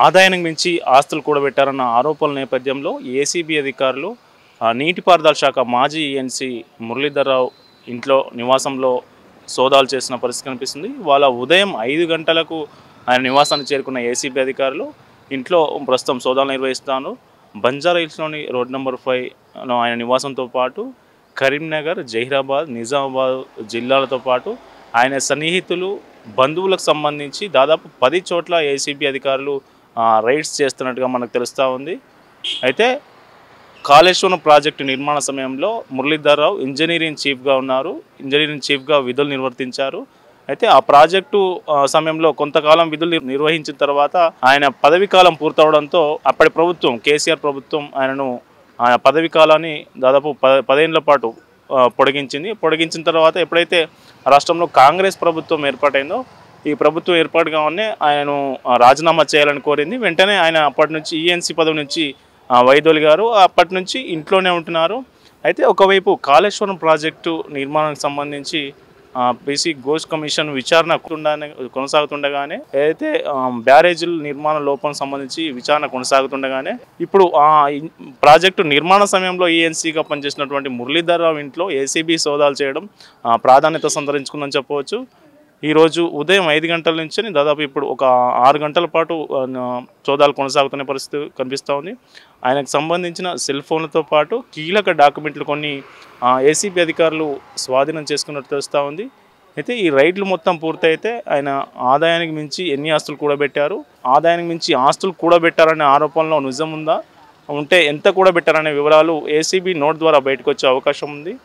ఆదాయానికి మించి ఆస్తులు కూడబెట్టారన్న ఆరోపణల నేపథ్యంలో ఏసీబీ అధికారులు నీటిపారుదల శాఖ మాజీ ఈఎన్సీ మురళీధర్రావు ఇంట్లో నివాసంలో సోదాలు చేసిన పరిస్థితి కనిపిస్తుంది. వాళ్ళ ఉదయం 5 గంటలకు ఆయన నివాసానికి చేరుకున్న ఏసీబీ అధికారులు ఇంట్లో ప్రస్తుతం సోదాలు నిర్వహిస్తాను. బంజారా హిల్స్లోని రోడ్ నెంబర్ 5లో ఆయన నివాసంతో పాటు కరీంనగర్, జహీరాబాద్, నిజామాబాద్ జిల్లాలతో పాటు ఆయన సన్నిహితులు, బంధువులకు సంబంధించి దాదాపు 10 చోట్ల ఏసీబీ అధికారులు రైడ్స్ చేస్తున్నట్టుగా మనకు తెలుస్తూ ఉంది. అయితే కాళేశ్వరం ప్రాజెక్టు నిర్మాణ సమయంలో మురళీధర్రావు ఇంజనీరింగ్ చీఫ్గా ఉన్నారు. ఇంజనీరింగ్ చీఫ్గా విధులు నిర్వర్తించారు. అయితే ఆ ప్రాజెక్టు సమయంలో కొంతకాలం విధులు నిర్వహించిన తర్వాత ఆయన పదవీ కాలం పూర్తవడంతో అప్పటి ప్రభుత్వం కేసీఆర్ ప్రభుత్వం ఆయనను ఆయన పదవీ కాలాన్ని దాదాపు 10 ఏళ్ల పాటు పొడిగించిన తర్వాత ఎప్పుడైతే రాష్ట్రంలో కాంగ్రెస్ ప్రభుత్వం ఏర్పాటైందో ఈ ప్రభుత్వం ఏర్పాటు కావాలని ఆయనను రాజీనామా చేయాలని కోరింది. వెంటనే ఆయన అప్పటి నుంచి ఈఎన్సీ పదవి నుంచి వైదొలిగారు. అప్పటి నుంచి ఇంట్లోనే ఉంటున్నారు. అయితే ఒకవైపు కాళేశ్వరం ప్రాజెక్టు నిర్మాణానికి సంబంధించి బీసీ ఘోష్ కమిషన్ విచారణ కొనసాగుతుండగానే ఏదైతే బ్యారేజీల నిర్మాణ లోపం సంబంధించి విచారణ కొనసాగుతుండగానే ఇప్పుడు ప్రాజెక్టు నిర్మాణ సమయంలో ఈఎన్సీగా పనిచేసినటువంటి మురళీధర్రావు ఇంట్లో ఏసీబీ సోదాలు చేయడం ప్రాధాన్యత సంతరించుకుందని చెప్పవచ్చు. ఈరోజు ఉదయం 5 గంటల నుంచి దాదాపు ఇప్పుడు ఒక 6 గంటల పాటు సోదాలు కొనసాగుతున్న పరిస్థితి కనిపిస్తూ ఉంది. ఆయనకు సంబంధించిన సెల్ ఫోన్లతో పాటు కీలక డాక్యుమెంట్లు కొన్ని ఏసీబీ అధికారులు స్వాధీనం చేసుకున్నట్టు తెలుస్తూ ఉంది. అయితే ఈ రైడ్లు మొత్తం పూర్తయితే ఆయన ఆదాయానికి మించి ఎన్ని ఆస్తులు కూడబెట్టారు, ఆదాయానికి మించి ఆస్తులు కూడబెట్టారనే ఆరోపణలో నిజం ఉందా, ఉంటే ఎంత కూడబెట్టారనే వివరాలు ఏసీబీ నోట్ ద్వారా బయటకు వచ్చే అవకాశం ఉంది.